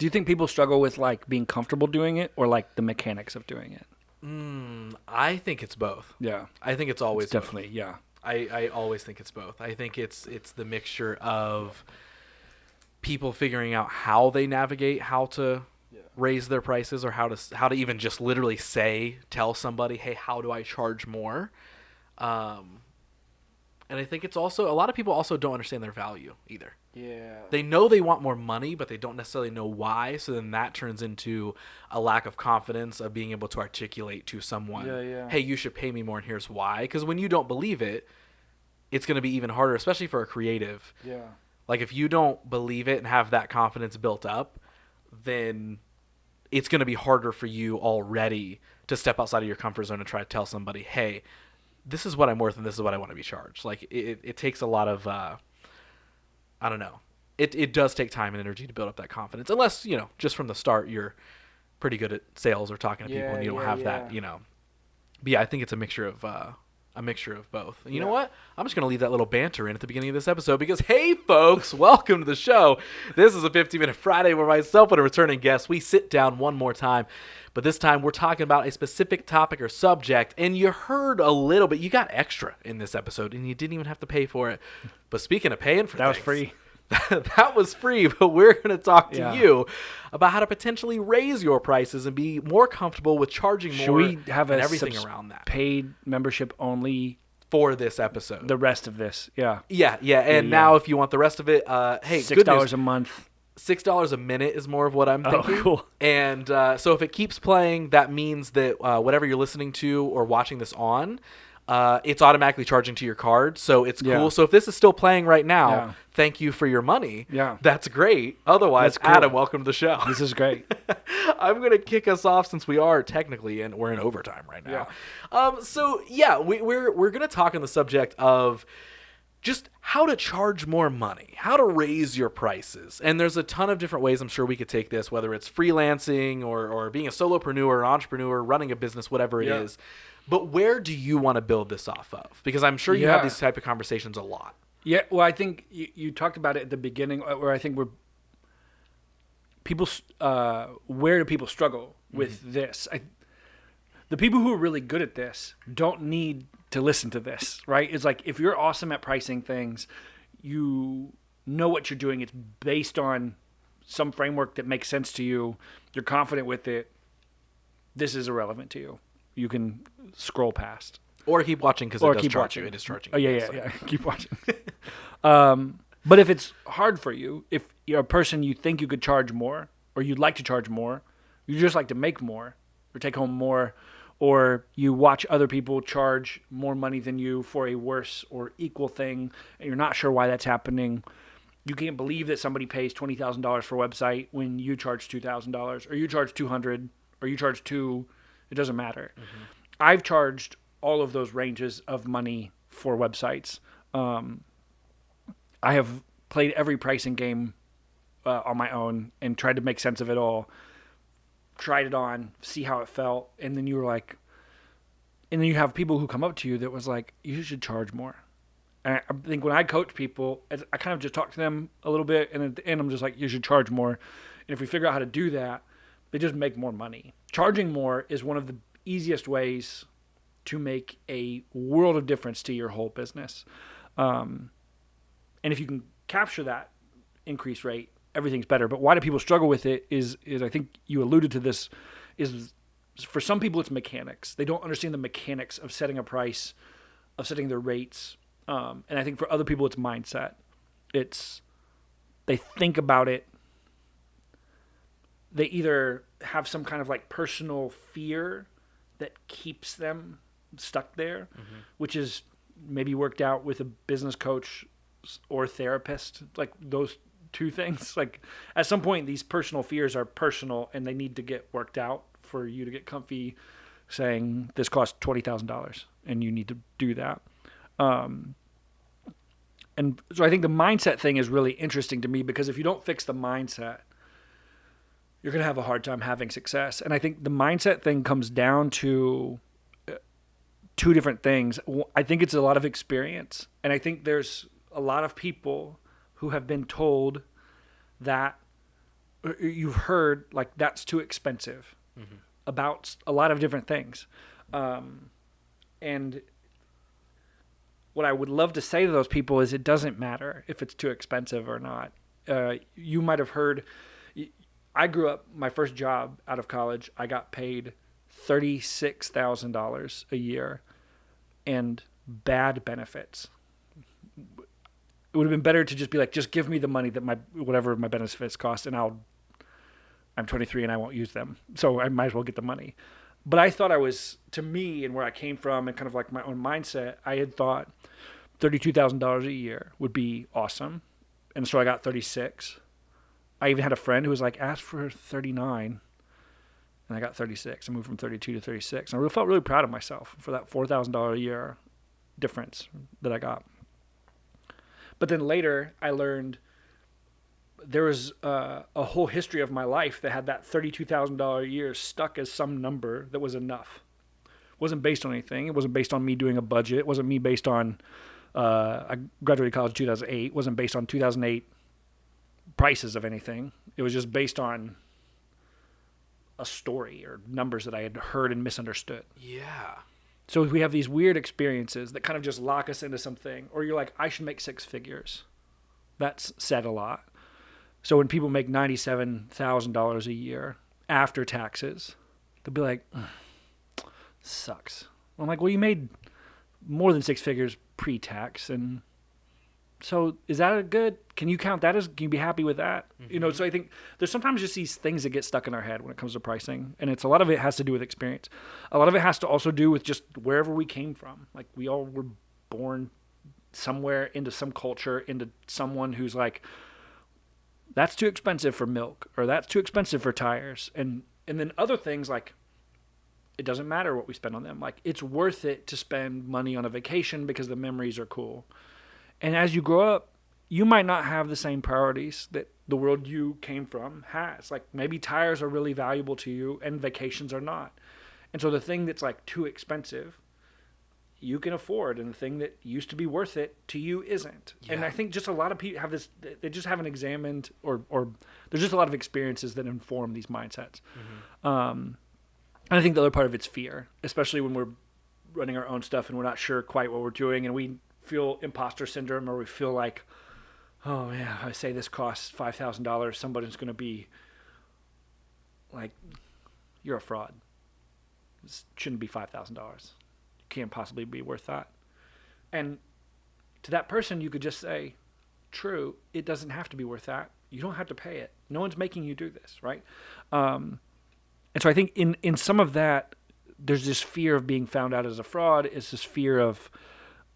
Do you think people struggle with like being comfortable doing it or like the mechanics of doing it? I think it's both. Yeah. I think it's always both. Definitely, yeah. I always think it's both. I think it's the mixture of people figuring out how they navigate how to raise their prices, or how to even just literally tell somebody, hey, how do I charge more? And I think it's also, a lot of people also don't understand their value either. Yeah. They know they want more money, but they don't necessarily know why. So then that turns into a lack of confidence of being able to articulate to someone, hey, you should pay me more, and here's why. Because when you don't believe it, it's going to be even harder, especially for a creative. Yeah. Like if you don't believe it and have that confidence built up, then it's going to be harder for you already to step outside of your comfort zone and try to tell somebody, hey, this is what I'm worth and this is what I want to be charged. Like it takes a lot of, I don't know. It does take time and energy to build up that confidence. Unless, just from the start, you're pretty good at sales or talking to people and you don't have that, But yeah, I think it's a mixture of both. And you know what? I'm just going to leave that little banter in at the beginning of this episode because, hey, folks, welcome to the show. This is a 15-minute Friday where myself and a returning guest, we sit down one more time. But this time we're talking about a specific topic or subject, and you heard a little bit. You got extra in this episode, and you didn't even have to pay for it. But speaking of paying for That things, was free. that was free, but we're going to talk to you about how to potentially raise your prices and be more comfortable with charging more. Should we have and a everything around that paid membership only for this episode? the rest of this? Yeah. Yeah. And now if you want the rest of it, hey, $6 a month. $6 a minute is more of what I'm thinking. Oh, cool. And so if it keeps playing, that means that whatever you're listening to or watching this on, it's automatically charging to your card. So it's cool. So if this is still playing right now, thank you for your money. Yeah. That's great. Otherwise, That's cool. Adam, welcome to the show. This is great. I'm going to kick us off since we are technically, and we're in overtime right now. We're going to talk on the subject of just how to charge more money, how to raise your prices. And there's a ton of different ways I'm sure we could take this, whether it's freelancing or being a solopreneur, an entrepreneur, running a business, whatever it is. But where do you want to build this off of? Because I'm sure you have these type of conversations a lot. Yeah, well, I think you talked about it at the beginning, where I think where do people struggle with this? The people who are really good at this don't need to listen to this, right? It's like if you're awesome at pricing things, you know what you're doing. It's based on some framework that makes sense to you. You're confident with it. This is irrelevant to you. You can scroll past. Or keep watching because it does charge you. It is charging you. Oh, yeah. Keep watching. But if it's hard for you, if you're a person you think you could charge more, or you'd like to charge more, you just like to make more, or take home more, or you watch other people charge more money than you for a worse or equal thing, and you're not sure why that's happening, you can't believe that somebody pays $20,000 for a website when you charge $2,000, or you charge $200, or you charge $2. It doesn't matter. Mm-hmm. I've charged all of those ranges of money for websites. I have played every pricing game on my own and tried to make sense of it all. Tried it on, see how it felt, and then you were like, and then you have people who come up to you that was like, you should charge more. And I think when I coach people, I kind of just talk to them a little bit, and at the end I'm just like, you should charge more. And if we figure out how to do that, they just make more money. Charging more is one of the easiest ways to make a world of difference to your whole business. And if you can capture that increase rate, everything's better. But why do people struggle with it is I think you alluded to this, is for some people it's mechanics. They don't understand the mechanics of setting a price, of setting their rates. And I think for other people it's mindset. They think about it. They either have some kind of like personal fear that keeps them stuck there, which is maybe worked out with a business coach or therapist, like those two things. Like at some point, these personal fears are personal and they need to get worked out for you to get comfy saying this costs $20,000 and you need to do that. And so I think the mindset thing is really interesting to me because if you don't fix the mindset, you're going to have a hard time having success. And I think the mindset thing comes down to two different things. I think it's a lot of experience. And I think there's a lot of people who have been told that you've heard like that's too expensive about a lot of different things. And what I would love to say to those people is it doesn't matter if it's too expensive or not. You might have heard, I grew up, my first job out of college, I got paid $36,000 a year and bad benefits. It would have been better to just be like, just give me the money that whatever my benefits cost, and I'm 23 and I won't use them, so I might as well get the money. But I thought to me and where I came from and kind of like my own mindset, I had thought $32,000 a year would be awesome, and so I got 36. I even had a friend who was like, ask for 39, and I got 36. I moved from 32 to 36, and I felt really proud of myself for that $4,000 a year difference that I got. But then later, I learned there was a whole history of my life that had that $32,000 a year stuck as some number that was enough. It wasn't based on anything. It wasn't based on me doing a budget. It wasn't me based on, I graduated college in 2008. It wasn't based on 2008 prices of anything. It was just based on a story or numbers that I had heard and misunderstood. Yeah. So we have these weird experiences that kind of just lock us into something. Or you're like, I should make six figures. That's said a lot. So when people make $97,000 a year after taxes, they'll be like, sucks. I'm like, well, you made more than six figures pre-tax. And so is that a good, can you count that as, can you be happy with that? Mm-hmm. So I think there's sometimes just these things that get stuck in our head when it comes to pricing. And a lot of it has to do with experience. A lot of it has to also do with just wherever we came from. Like we all were born somewhere into some culture, into someone who's like, that's too expensive for milk, or that's too expensive for tires. And then other things like, it doesn't matter what we spend on them. Like it's worth it to spend money on a vacation because the memories are cool. And as you grow up, you might not have the same priorities that the world you came from has. Like maybe tires are really valuable to you and vacations are not. And so the thing that's like too expensive, you can afford, and the thing that used to be worth it to you isn't. Yeah. And I think just a lot of people have this, they just haven't examined, or there's just a lot of experiences that inform these mindsets. Mm-hmm. And I think the other part of it's fear, especially when we're running our own stuff and we're not sure quite what we're doing, and we feel imposter syndrome, or we feel like, oh yeah, I say this costs $5,000, somebody's going to be like, you're a fraud. This shouldn't be $5,000. Can't possibly be worth that. And to that person, you could just say, true, it doesn't have to be worth that. You don't have to pay it. No one's making you do this, right? And so I think in some of that, there's this fear of being found out as a fraud. It's this fear of,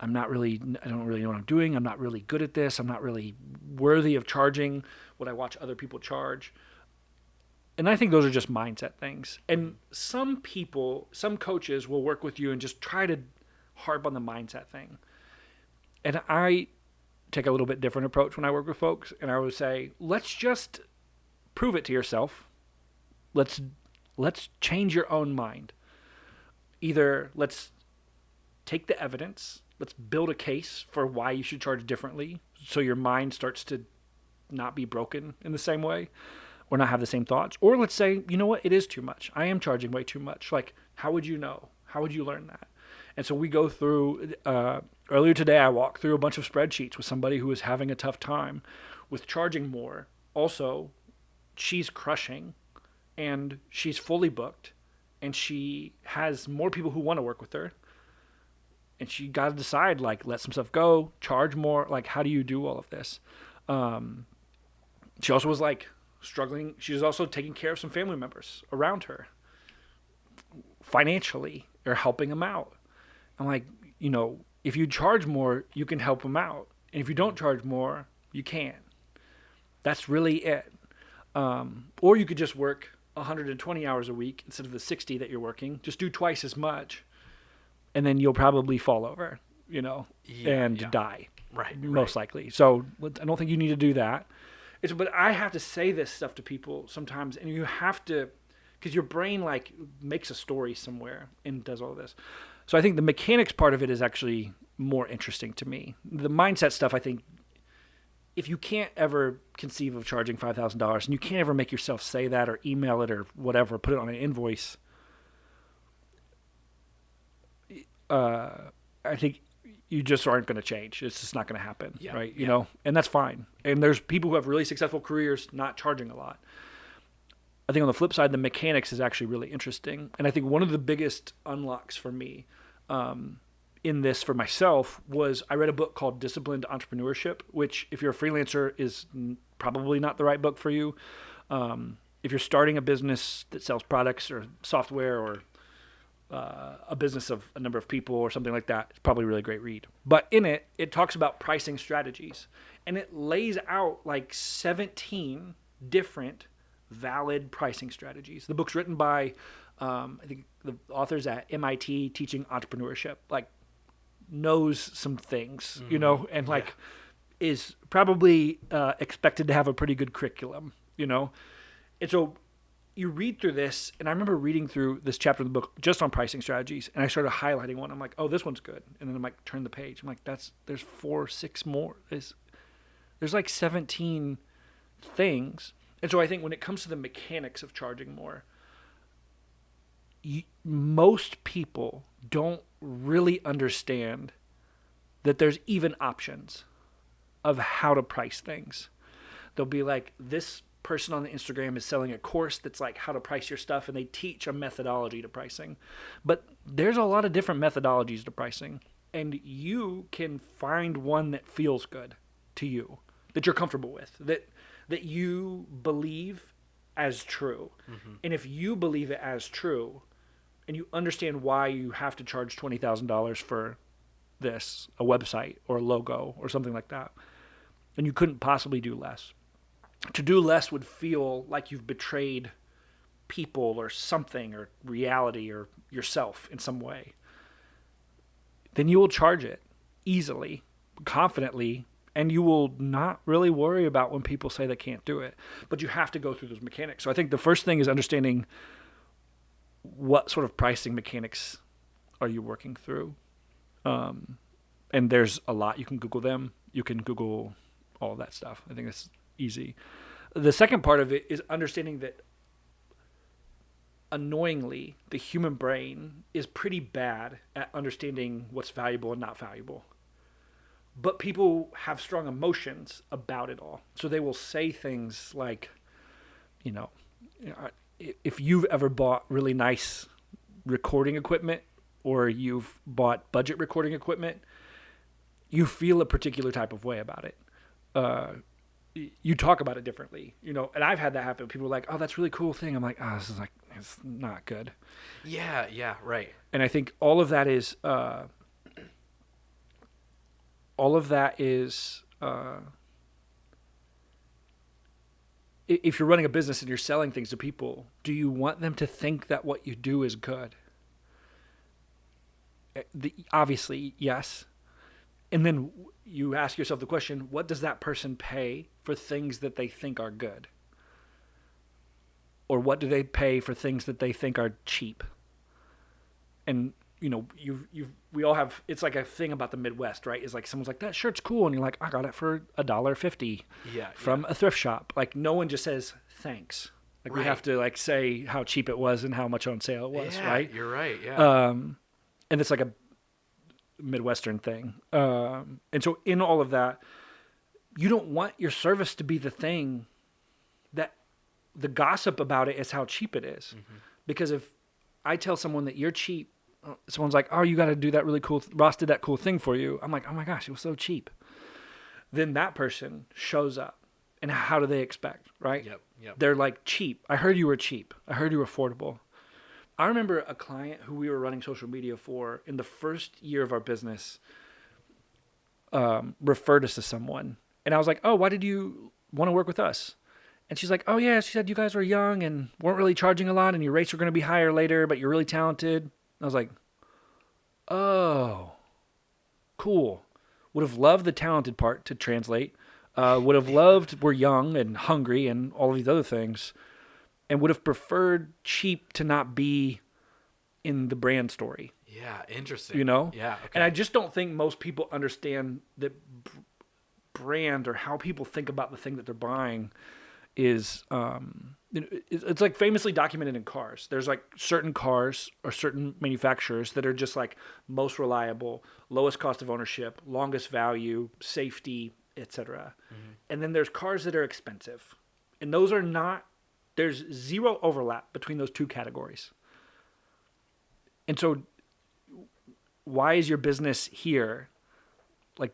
I don't really know what I'm doing. I'm not really good at this. I'm not really worthy of charging what I watch other people charge. And I think those are just mindset things. And some people, some coaches will work with you and just try to harp on the mindset thing. And I take a little bit different approach when I work with folks. And I would say, let's just prove it to yourself. Let's change your own mind. Either let's take the evidence. Let's build a case for why you should charge differently so your mind starts to not be broken in the same way, or not have the same thoughts. Or let's say, you know what, it is too much. I am charging way too much. Like, how would you know? How would you learn that? And so we go through, earlier today, I walked through a bunch of spreadsheets with somebody who was having a tough time with charging more. Also, she's crushing, and she's fully booked, and she has more people who want to work with her. And she got to decide, like, let some stuff go, charge more. Like, how do you do all of this? She also was, like, struggling. She was also taking care of some family members around her financially, or helping them out. I'm like, if you charge more, you can help them out. And if you don't charge more, you can't. That's really it. Or you could just work 120 hours a week instead of the 60 that you're working. Just do twice as much. And then you'll probably fall over, and die. Right. Most likely. So I don't think you need to do that. But I have to say this stuff to people sometimes, and you have to, because your brain like makes a story somewhere and does all of this. So I think the mechanics part of it is actually more interesting to me. The mindset stuff, I think, if you can't ever conceive of charging $5,000 and you can't ever make yourself say that or email it or whatever, put it on an invoice, I think you just aren't going to change. It's just not going to happen, right? You know, and that's fine. And there's people who have really successful careers not charging a lot. I think on the flip side, the mechanics is actually really interesting. And I think one of the biggest unlocks for me in this for myself was I read a book called Disciplined Entrepreneurship, which if you're a freelancer is probably not the right book for you. If you're starting a business that sells products or software or a business of a number of people or something like that, it's probably a really great read. But in it, it talks about pricing strategies. And it lays out like 17 different valid pricing strategies. The book's written by, I think the author's at MIT teaching entrepreneurship, like knows some things, you know, and like is probably expected to have a pretty good curriculum, you know. And so you read through this, and I remember reading through this chapter of the book just on pricing strategies, and I started highlighting one. I'm like, oh, this one's good. And then I'm like, turn the page. I'm like, there's 4, 6 more. There's like 17 things. And so I think when it comes to the mechanics of charging more, most people don't really understand that there's even options of how to price things. They'll be like, this person on the Instagram is selling a course that's like how to price your stuff, and they teach a methodology to pricing. But there's a lot of different methodologies to pricing, and you can find one that feels good to you, that you're comfortable with, that you believe as true. And if you believe it as true and you understand why you have to charge $20,000 for this, a website or a logo or something like that, then you couldn't possibly do less. To do less would feel like you've betrayed people or something or reality or yourself in some way. Then you will charge it easily, confidently, and you will not really worry about when people say they can't do it. But you have to go through those mechanics. So I think the first thing is understanding what sort of pricing mechanics are you working through. And there's a lot. You can Google them. You can Google all of that stuff. I think that's easy. The second part of it is understanding that annoyingly, the human brain is pretty bad at understanding what's valuable and not valuable. But people have strong emotions about it all. So they will say things like, you know, if you've ever bought really nice recording equipment or you've bought budget recording equipment, you feel a particular type of way about it. You talk about it differently, you know, and I've had that happen. People are like, oh, that's a really cool thing. I'm like, oh, this is like, it's not good. Yeah, right. And I think all of that is, if you're running a business and you're selling things to people, do you want them to think that what you do is good? Obviously, yes. And then you ask yourself the question, what does that person pay for things that they think are good? Or what do they pay for things that they think are cheap? And, you know, we all have, it's like a thing about the Midwest, right? It's like someone's like, that shirt's cool. And you're like, I got it for $1.50 from a thrift shop. Like no one just says thanks. Like we have to like say how cheap it was and how much on sale it was, right? You're right, yeah. And it's like a Midwestern thing. And so in all of that, you don't want your service to be the thing that the gossip about it is how cheap it is. Because if I tell someone that you're cheap, someone's like, oh, you got to do that really cool, Ross did that cool thing for you. I'm like, oh my gosh, it was so cheap. Then that person shows up. And how do they expect, right? Yep. They're like, cheap. I heard you were cheap. I heard you were affordable. I remember a client who we were running social media for in the first year of our business referred us to someone. And I was like, oh, why did you want to work with us? And she's like, oh, yeah, she said you guys were young and weren't really charging a lot and your rates were going to be higher later, but you're really talented. I was like, oh, cool. Would have loved the talented part to translate. Would have loved we're young and hungry and all of these other things. And would have preferred cheap to not be in the brand story. Yeah, interesting. You know? Yeah, okay. And I just don't think most people understand that brand or how people think about the thing that they're buying is it's like famously documented in cars. There's like certain cars or certain manufacturers that are just like most reliable, lowest cost of ownership, longest value, safety, etc. And then there's cars that are expensive. And those are not, there's zero overlap between those two categories. And so why is your business here? Like,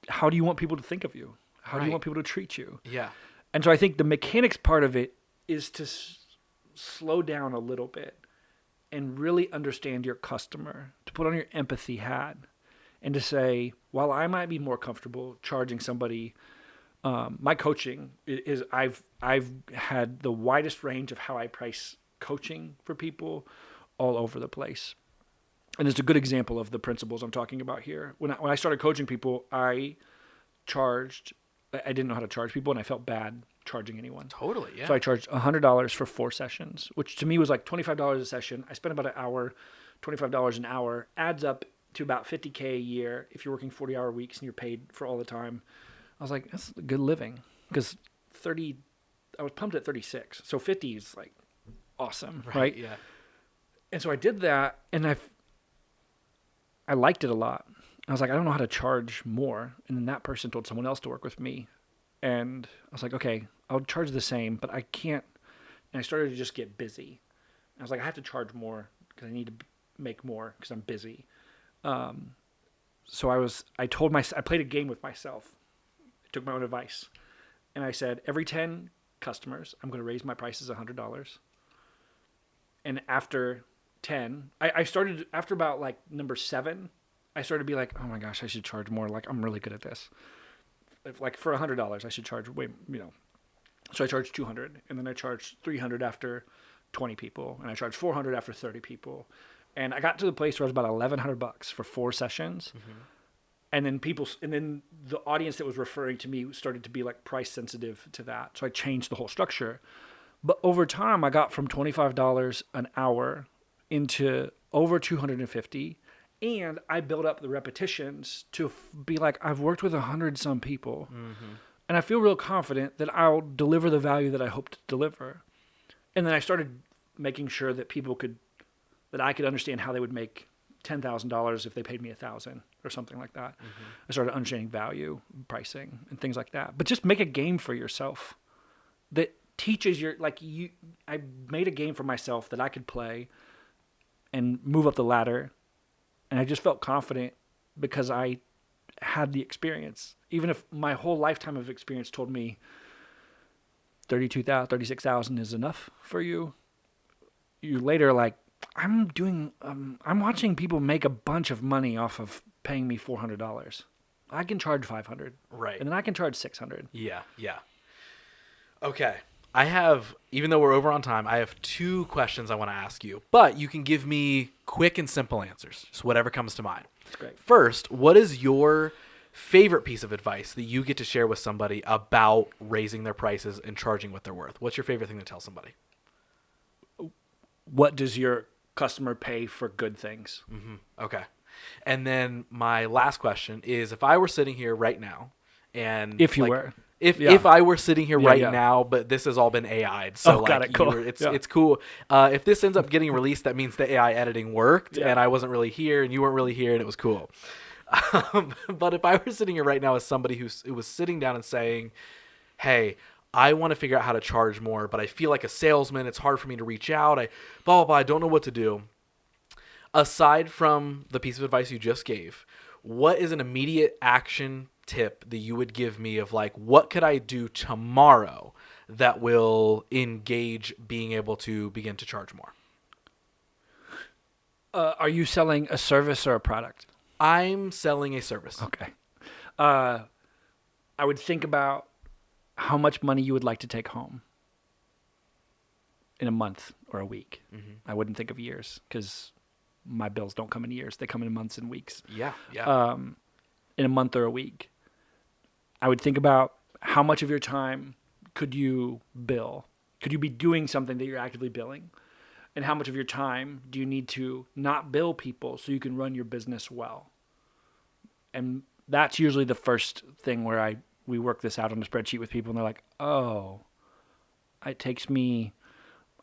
how do you want people to think of you? How do you want people to treat you? Yeah. And so I think the mechanics part of it is to slow down a little bit and really understand your customer, to put on your empathy hat and to say, while I might be more comfortable charging somebody, my coaching is I've had the widest range of how I price coaching for people all over the place. And it's a good example of the principles I'm talking about here. When I started coaching people, I didn't know how to charge people, and I felt bad charging anyone. Totally, yeah. So I charged $100 for 4 sessions, which to me was like $25 a session. I spent about an hour, $25 an hour, adds up to about $50K a year if you're working 40-hour weeks and you're paid for all the time. I was like, that's good living, because I was pumped at 36, so 50 is like awesome, right? Yeah. And so I did that, and I liked it a lot. I was like, I don't know how to charge more. And then that person told someone else to work with me. And I was like, okay, I'll charge the same, but I can't. And I started to just get busy. I was like, I have to charge more because I need to make more because I'm busy. So I played a game with myself. I took my own advice. And I said, every 10 customers, I'm going to raise my prices $100. And after 10, I started, after about like number 7, I started to be like, oh my gosh, I should charge more. Like, I'm really good at this. Like for $100, I should charge way, So I charged $200, and then I charged $300 after 20 people, and I charged $400 after 30 people. And I got to the place where it was about $1,100 for 4 sessions. Mm-hmm. And then the audience that was referring to me started to be like price sensitive to that. So I changed the whole structure. But over time, I got from $25 an hour into over $250. And I built up the repetitions to be like, I've worked with 100 some people. Mm-hmm. And I feel real confident that I'll deliver the value that I hope to deliver. And then I started making sure that that I could understand how they would make $10,000 if they paid me $1,000 or something like that. Mm-hmm. I started understanding value, pricing, and things like that. But just make a game for yourself that teaches I made a game for myself that I could play and move up the ladder. And I just felt confident because I had the experience. Even if my whole lifetime of experience told me 36,000 is enough for you, you later like, I'm watching people make a bunch of money off of paying me $400. I can charge $500. Right. And then I can charge $600. Yeah. Okay. Even though we're over on time, I have 2 questions I want to ask you, but you can give me quick and simple answers, just whatever comes to mind. That's great. First, what is your favorite piece of advice that you get to share with somebody about raising their prices and charging what they're worth? What's your favorite thing to tell somebody? What does your customer pay for good things? Mm-hmm. Okay. And then my last question is, if I were sitting here right now, and if I were sitting here now, but this has all been AI'd, so got it. Cool. It's cool. If this ends up getting released, that means the AI editing worked, and I wasn't really here, and you weren't really here, and it was cool. But if I were sitting here right now as somebody who was sitting down and saying, "Hey, I want to figure out how to charge more, but I feel like a salesman. It's hard for me to reach out. I don't know what to do." Aside from the piece of advice you just gave, what is an immediate action tip that you would give me of like, what could I do tomorrow that will engage being able to begin to charge more? Are you selling a service or a product? I'm selling a service. Okay. I would think about how much money you would like to take home in a month or a week. Mm-hmm. I wouldn't think of years because my bills don't come in years. They come in months and weeks. Yeah. In a month or a week. I would think about how much of your time could you bill? Could you be doing something that you're actively billing? And how much of your time do you need to not bill people so you can run your business well? And that's usually the first thing where we work this out on a spreadsheet with people, and they're like, oh, it takes me,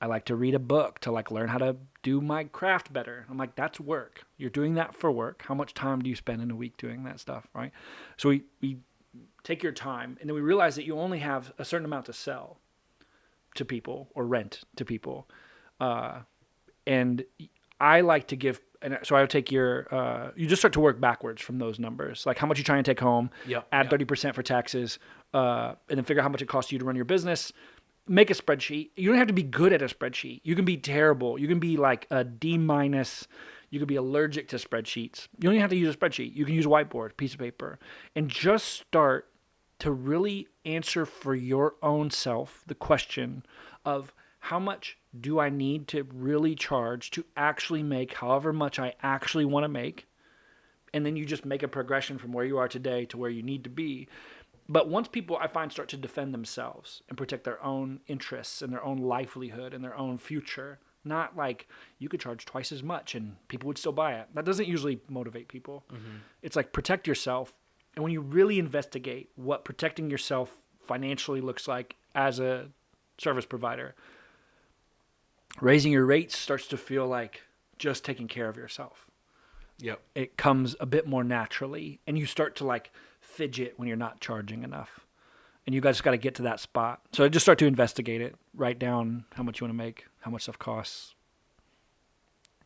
I like to read a book to like learn how to do my craft better. I'm like, that's work. You're doing that for work. How much time do you spend in a week doing that stuff, right? So we take your time, and then we realize that you only have a certain amount to sell to people or rent to people. And I like to give, and so I would take your, you just start to work backwards from those numbers. Like how much you try and take home, add 30% for taxes, and then figure out how much it costs you to run your business. Make a spreadsheet. You don't have to be good at a spreadsheet. You can be terrible. You can be like a D-. You can be allergic to spreadsheets. You don't even have to use a spreadsheet. You can use a whiteboard, piece of paper, and just start to really answer for your own self the question of how much do I need to really charge to actually make however much I actually want to make? And then you just make a progression from where you are today to where you need to be. But once people, I find, start to defend themselves and protect their own interests and their own livelihood and their own future, not like you could charge twice as much and people would still buy it. That doesn't usually motivate people. Mm-hmm. It's like protect yourself. And when you really investigate what protecting yourself financially looks like as a service provider, raising your rates starts to feel like just taking care of yourself. Yep. It comes a bit more naturally, and you start to like fidget when you're not charging enough. And you guys got to get to that spot. So I just start to investigate it, write down how much you want to make, how much stuff costs,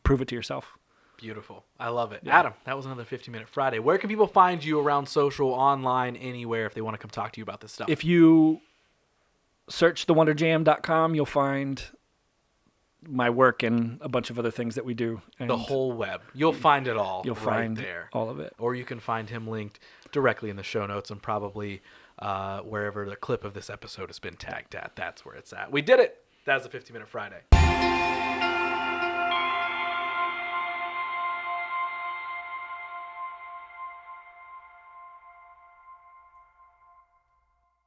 prove it to yourself. Beautiful. I love it. Yeah. Adam, that was another 15-Minute Friday. Where can people find you around social, online, anywhere if they want to come talk to you about this stuff? If you search thewonderjam.com, you'll find my work and a bunch of other things that we do. And the whole web. You'll find it all. You'll right find there. all of it. Or you can find him linked directly in the show notes and probably wherever the clip of this episode has been tagged at. That's where it's at. We did it. That was the 15-Minute Friday.